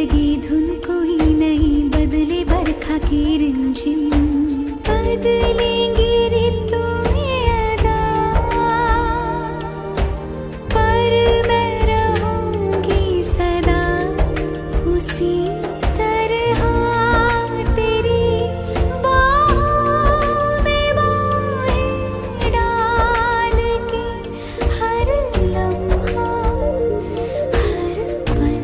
जिंदगी धुन कोई नहीं बदले बरखा की रिमझिम बदलेंगी ऋतुएं अदा पर मैं रहूंगी सदा उसी तरह तेरी बाहों में बाहें डाल के हर लम्हा हर पल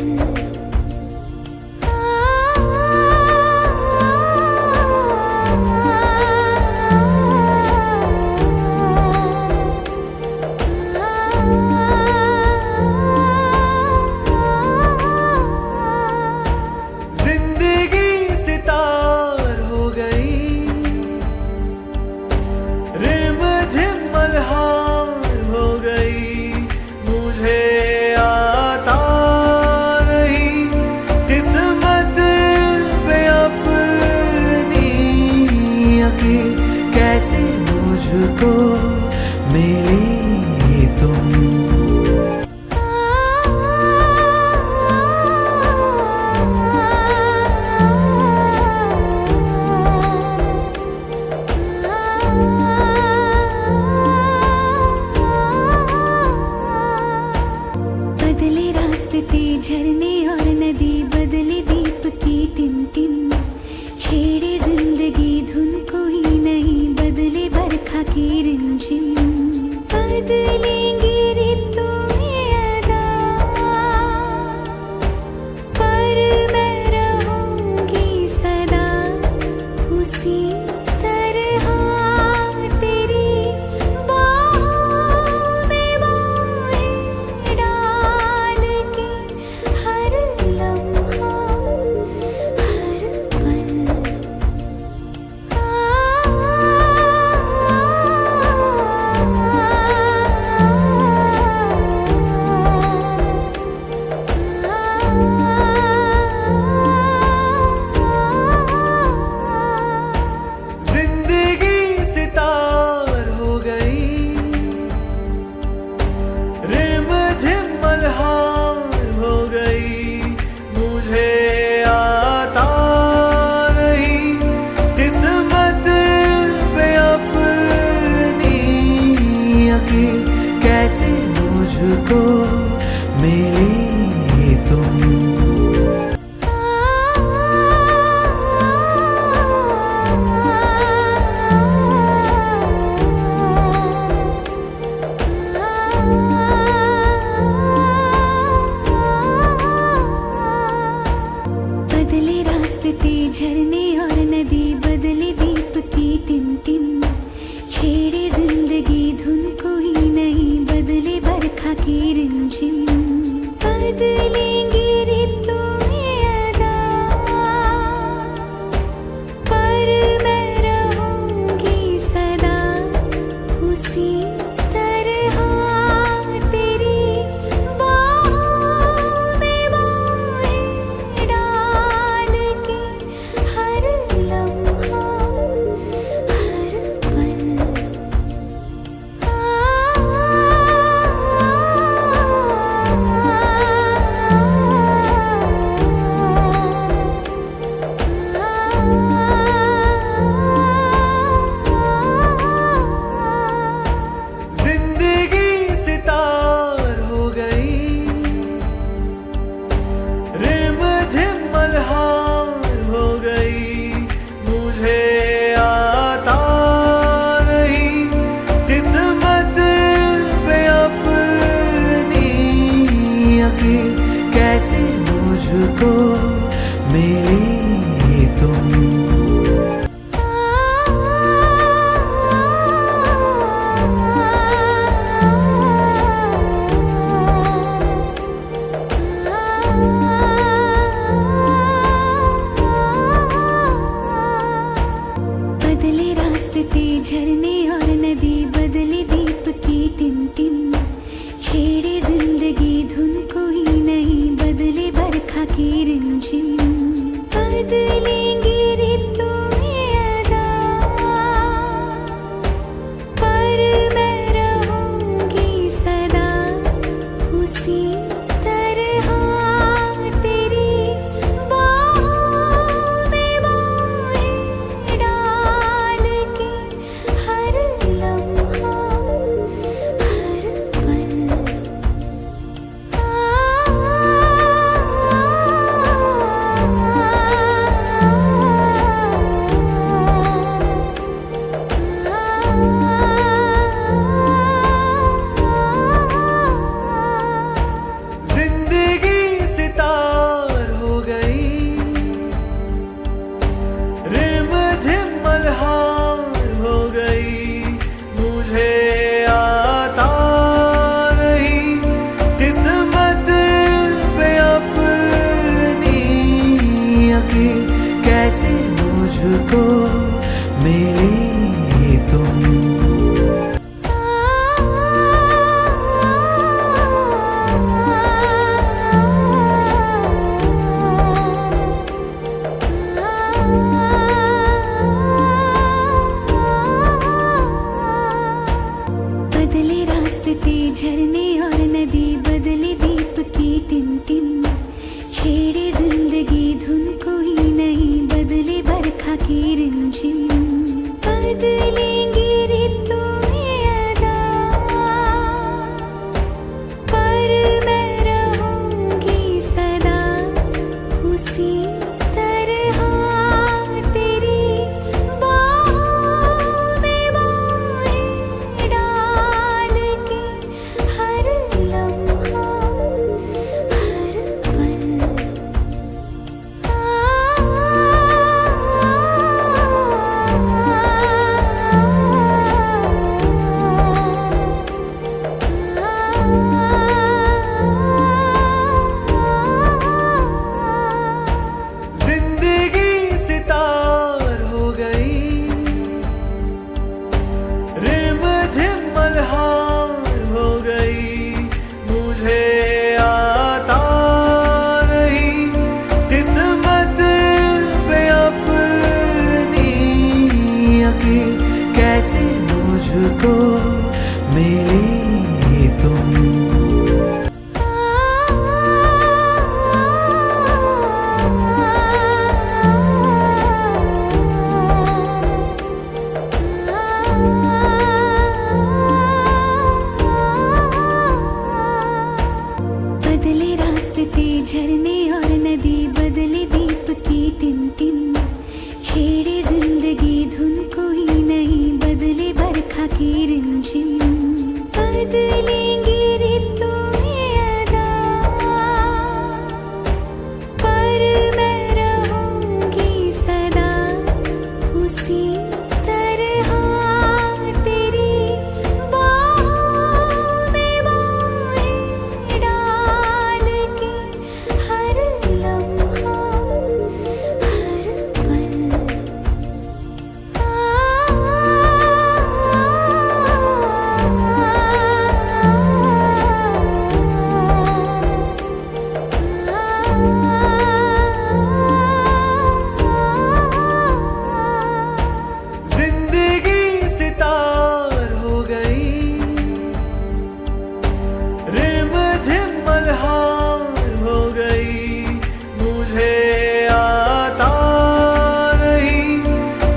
जिंदगी सितार हो गई, रिमझिम मल्हार हो गई। मुझे आता नहीं किस्मत पे अपनी यकीन, कैसे मुझको मिली तुम। बदले रास्ते झरने और नदी बदले दीप की टिमटिम छेड़े जिंदगी धुन कोई नहीं बदले बरखा की रिमझिम बदलेंगी ऋतुएं अदा पर मैं रहूंगी सदा उसी तरह तेरी बाहों में बाहें डाल के हर लम्हा हर पल जिंदगी सितार हो गई, रिमझिम मल्हार हो गई। मुझे आता नहीं किस्मत पे अपनी यकीन, कैसे मुझको मिली तुम। बदले रास्ते झरने और नदी बदले दीप की टिमटिम छेड़े जिंदगी धुन कोई नहीं बदले बरखा की रिमझिम बदलेंगी ऋतुएं अदा पर मैं रहूंगी सदा उसी तरह तेरी बाहों में बाहें डाल के हर लम्हा हर पल जिंदगी सितार हो गई, रिमझिम मल्हार हो गई। मुझे आता नहीं किस्मत पे अपनी यकीन, कैसे मुझको मिली तुम। बदले रास्ते झरने और नदी बदले दीप की टिमटिम छेड़े जिंदगी धुन कोई नहीं बदले बरखा की रिमझिम मुझको मिली तुम। बदले रास्ते झरने और नदी, बदले दीप की टिम-टिम, छेड़े जिंदगी धुन कोई नहीं, बदले बरखा की रिमझिम। बदलेंगी ऋतुएं अदा, पर मैं रहूंगी सदा उसी तरह तेरी बाहों में बाहें डाल के, हर लम्हा हर पल। जिंदगी सितार हो गई, रिमझिम मल्हार हो गई, मुझे आता नहीं किस्मत पे अपनी यकीन, कैसे मुझको मिली तुम। बदले रास्ते झरने और नदी, बदले दीप की टिम-टिम, छेड़े जिंदगी धुन कोई नहीं, बदले बरखा की रिमझिम। बदलेंगी ऋतुएं अदा, पर मैं रहूंगी सदा उसी तरह तेरी बाहों में बाहें डाल के, हर लम्हा हर पल। जिंदगी सितार हो गई, रिमझिम मल्हार हो गई, मुझे आता नहीं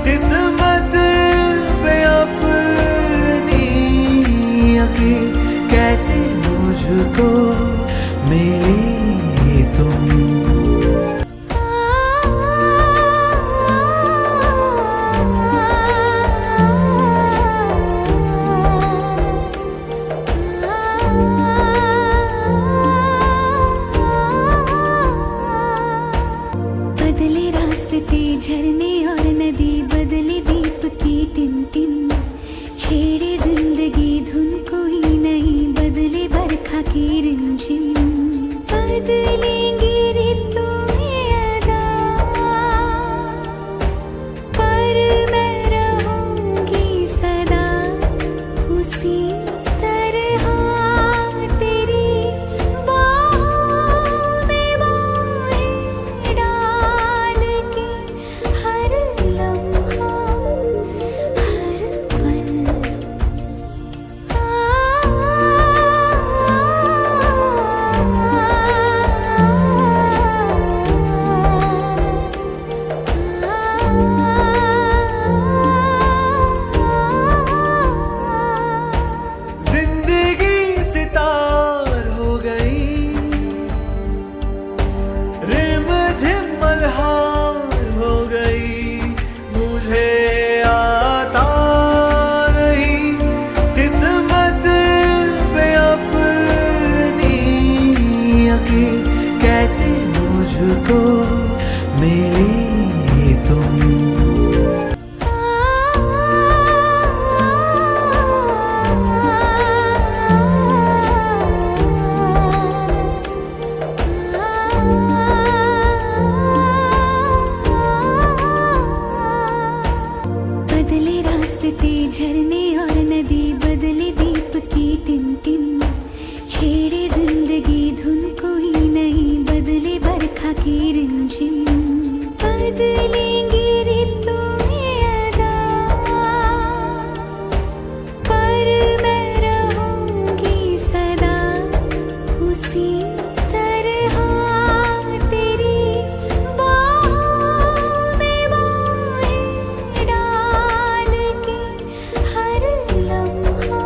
किस्मत पे अपनी यकीन, कैसे मुझको मिली तुम। बदले रास्ते झरने और नदी, बदले दीप की टिम-टिम, छेड़े जिंदगी धुन कोई नहीं, बदले बरखा की रिमझिम। बदलेंगी ऋतुएं अदा, पर मैं रहूंगी सदा उसी तरह तेरी बाहों में बाहें डाल के, हर लम्हा हर पल। जिंदगी सितार हो गई, रिमझिम मल्हार हो गई, मुझे आता नहीं किस्मत पे अपनी यकीन, कैसे मुझको मिली तुम। की रिमझिम बदलेंगी ऋतुएं अदा, पर मैं रहूंगी सदा उसी तरह तेरी बाहों में बाहें डाल के हर लम्हा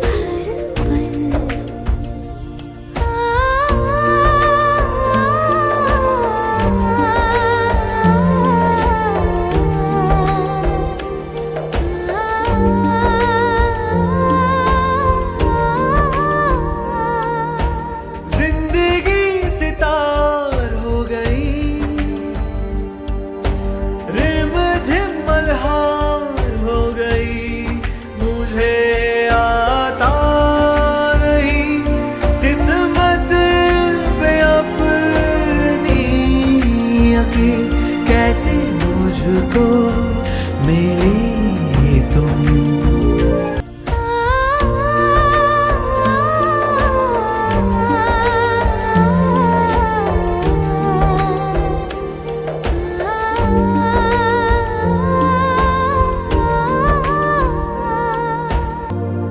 हर पल। जिंदगी सितार हो गई, रिमझिम मल्हार हो गई। मुझे आता नहीं किस्मत पे अपनी यकीन, कैसे मुझको मिली तुम।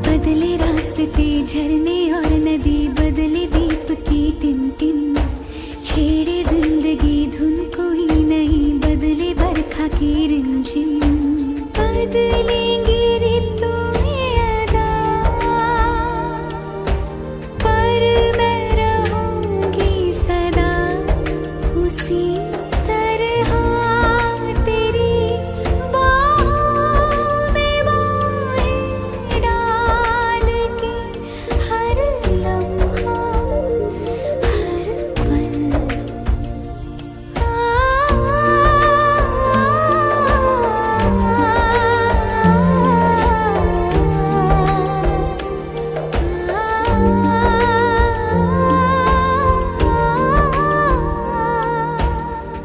बदले रास्ते झरने और नदी, बदले दीप की टिमटिम, छेड़े जिंदगी धुन कोई नहीं, बदले बरखा की रिमझिम बदलेंगी ऋतुएं अदा, पर मैं रहूंगी सदा उसी तरह तेरी बाहों में बाहें डाल के हर लम्हा हर पल।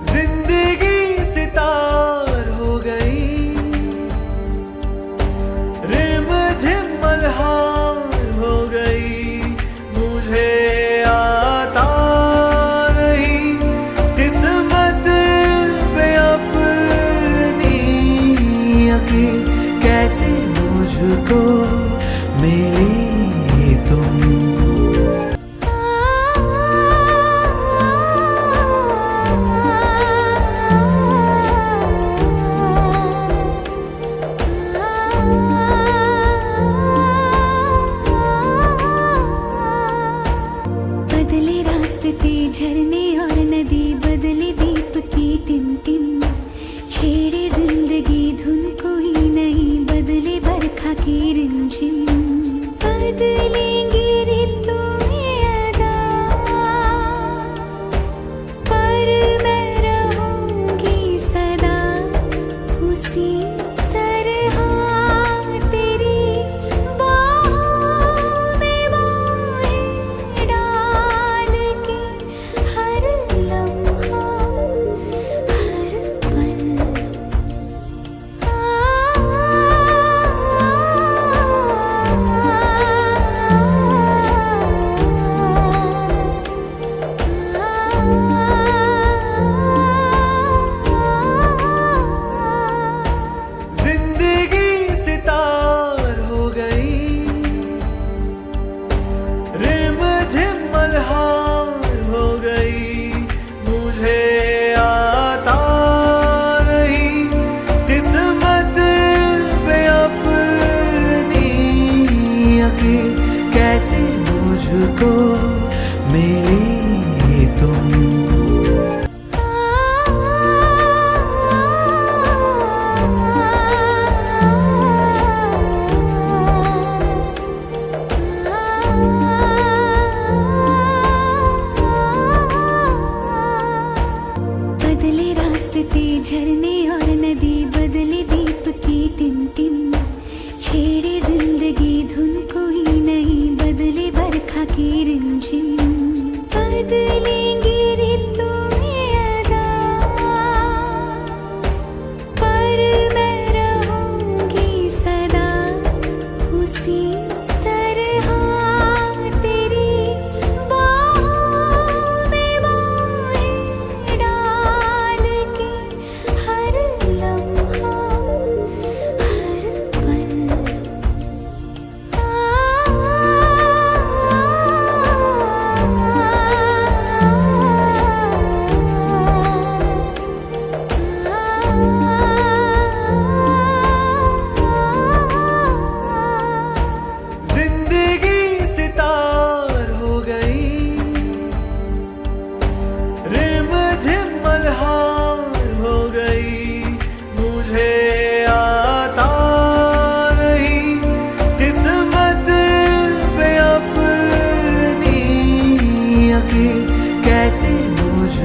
जिंदगी सितार हो गई, रिमझिम मल्हार हो गई। मुझे आता नहीं किस्मत पे अपनी यकीन, कैसे मुझको मिली तुम। बदले रास्ते झरने और नदी, बदले दीप की टिमटिम, छेड़े जिंदगी धुन कोई नहीं, बदले बरखा की रिमझिम बदलेंगी ऋतुएं अदा, पर मैं रहूंगी सदा उसी तरह तेरी बाहों में बाहें डाल के हर लम्हा हर पल। जिंदगी सितार हो गई, रिमझिम मल्हार हो गई। मुझे आता नहीं किस्मत पे अपनी यकीन, कैसे मुझको मिली तुम। बदले रास्ते झरने और नदी, बदले दीप की टिमटिम, छेड़े जिंदगी धुन कोई नहीं, बदले बरखा की रिमझिम बदलेंगी ऋतुएं अदा, पर मैं रहूंगी सदा उसी तरह तेरी बाहों में बाहें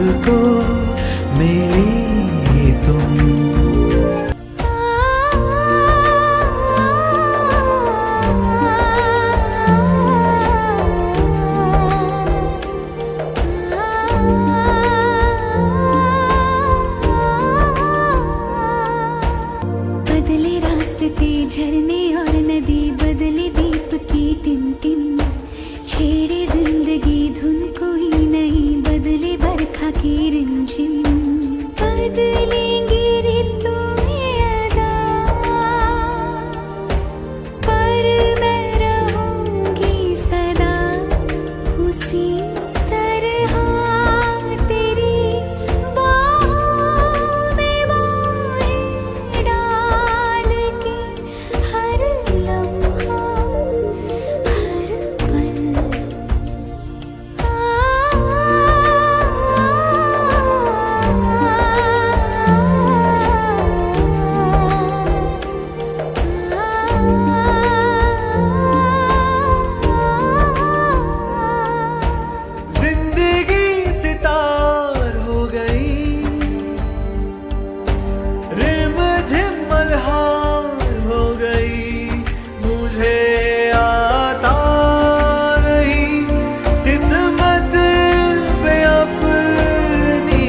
मुझको मिली तुम। बदले रास्ते झरने और नदी, बदले दीप की टिमटिम, छेड़े जिंदगी धुन कोई नहीं, बदले बरखा की रिमझिम। बदलेंगी ऋतुएं अदा, पर मैं रहूंगी सदा उसी तरह तेरी बाहों में बाहें डाल के, हर लम्हा हर पल। जिंदगी सितार हो गई, रिमझिम मल्हार हो गई, मुझे आता नहीं किस्मत पे अपनी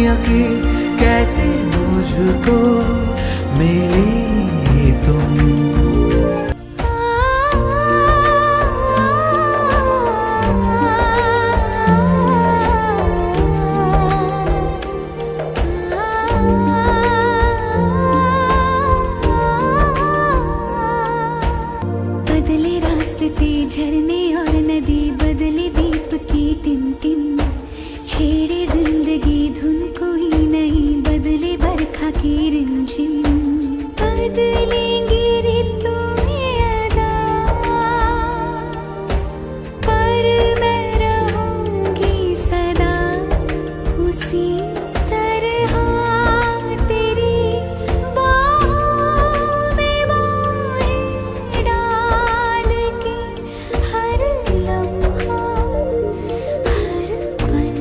यकीन, कैसे मुझको मिली तुम। बदले रास्ते झरने और नदी, बदले दीप की टिमटिम, छेड़े जिंदगी धुन कोई नहीं, बदले बरखा की रिमझिम। बदलेंगी ऋतुएं अदा, पर मैं रहूंगी सदा उसी तरह तेरी बाहों में बाहें डाल के, हर लम्हा हर पल।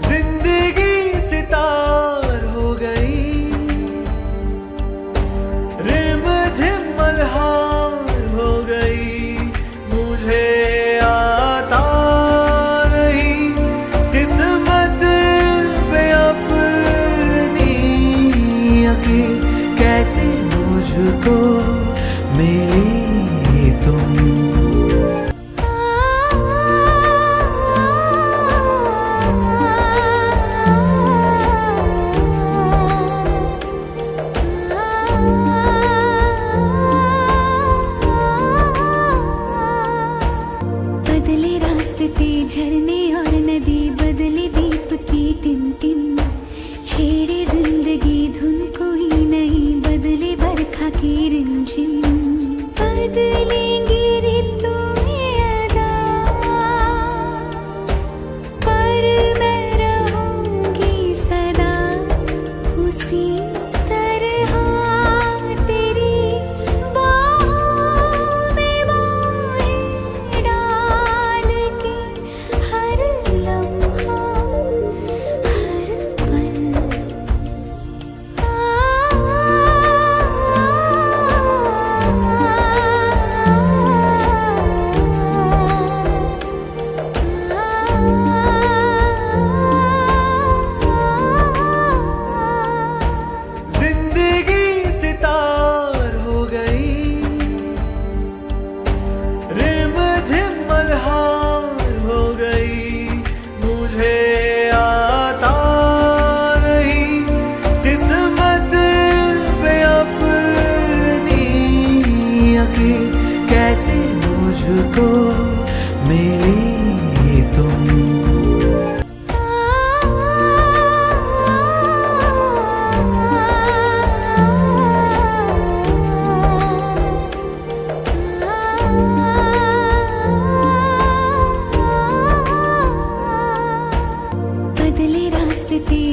जिंदगी सितार हो गई, रिमझिम मल्हार हो गई, मुझे आता नहीं किस्मत पे अपनी यकीन, कैसे मुझको मिली तुम। बदले रास्ते झरने और नदी, बदले दीप की टिमटिम, छेड़े जिंदगी धुन कोई नहीं, बदले बरखा की रिमझिम।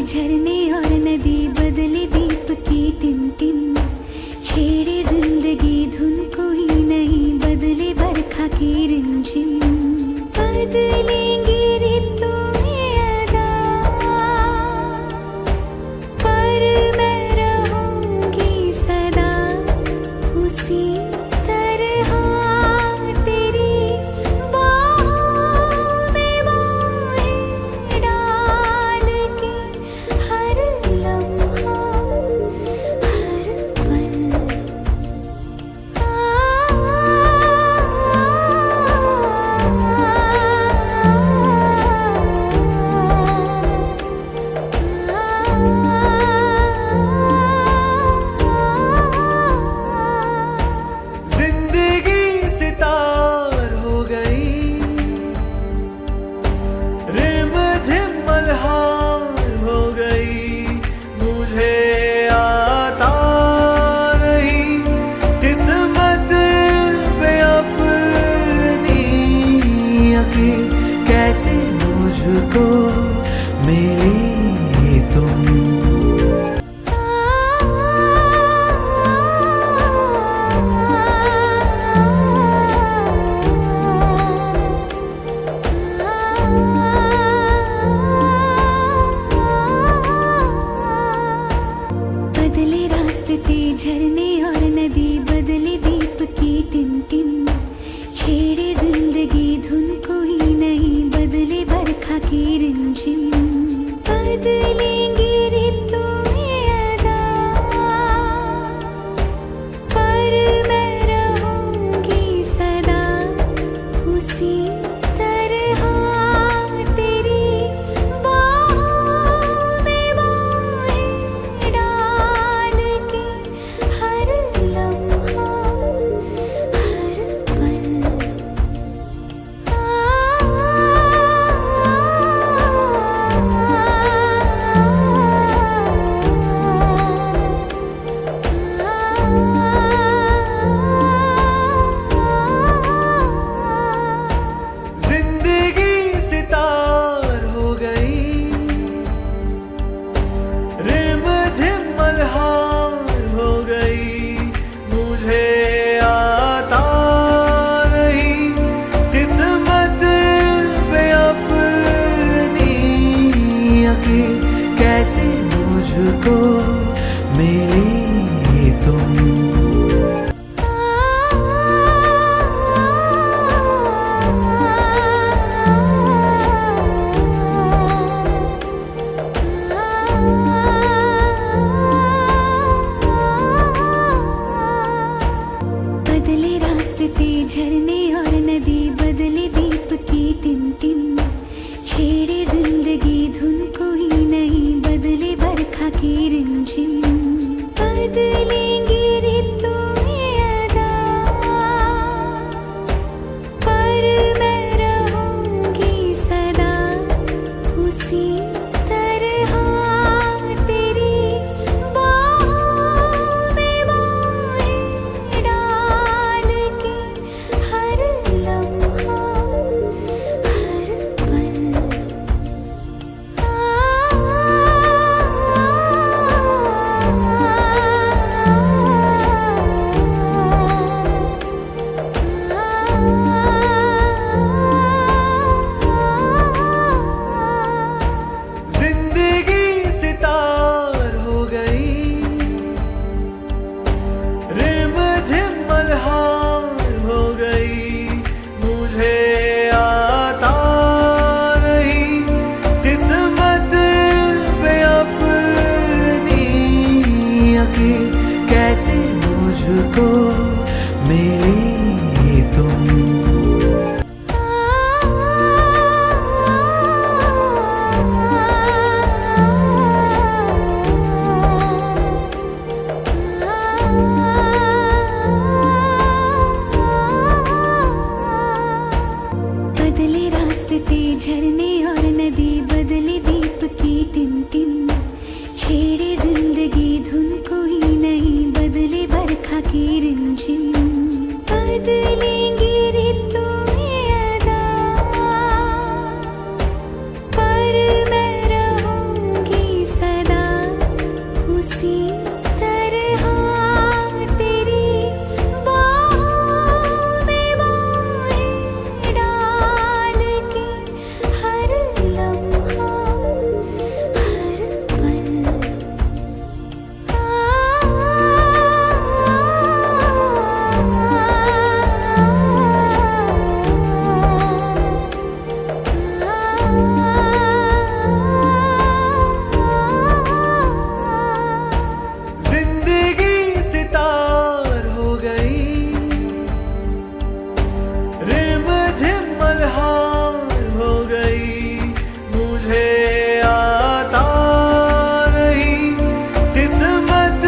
झरने और नदी बदले दीप की टिम छेड़े जिंदगी धुन कोई नहीं बदले बरखा की रिमझिम बदलेंगे ऋतुएं अदा पर मैं रहूंगी सदा उसी तरह तेरी बाहों में बाहें डाल के हर लम्हा हर पल जिंदगी सितार हो गई रिमझिम मल्हार हो गई मुझे आता नहीं किस्मत पे अपनी यकीन कैसे मुझको मिली तुम बदले रास्ते झरने और नदी बदले दीप की टिम छेड़े जिंदगी धुन कोई नहीं बदले बरखा की रिमझिम बदलेंगे ऋतुएं अदा पर मैं रहूंगी सदा उसी तरह तेरी बाहों में बाहें डाल के हर लम्हा हर पल जिंदगी सितार हो गई रिमझिम मल्हार हो गई मुझे आता नहीं किस्मत पे अपनी यकीन कैसे मुझको मिली तुम बदले रास्ते झरने और नदी बदले दीप की टिम छेड़े जिंदगी धुन कोई नहीं बदले बरखा की रिमझिम बदलेंगे ऋतुएं अदा पर मैं रहूंगी सदा उसी तरह तेरी बाहों में बाहें डाल के हर लम्हा हर पल जिंदगी सितार हो गई रिमझिम मल्हार हो गई मुझे आता नहीं किस्मत पे अपनी यकीन कैसे मुझको मिली तुम बदले रास्ते झरने और नदी बदले दीप की टिम छेड़े जिंदगी धुन कोई नहीं बदले बरखा की रिमझिम मल्हार हो गई, मुझे आता नहीं किस्मत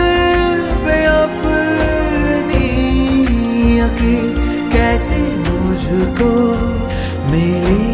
पे अपनी यकीन कैसे मुझको मिली।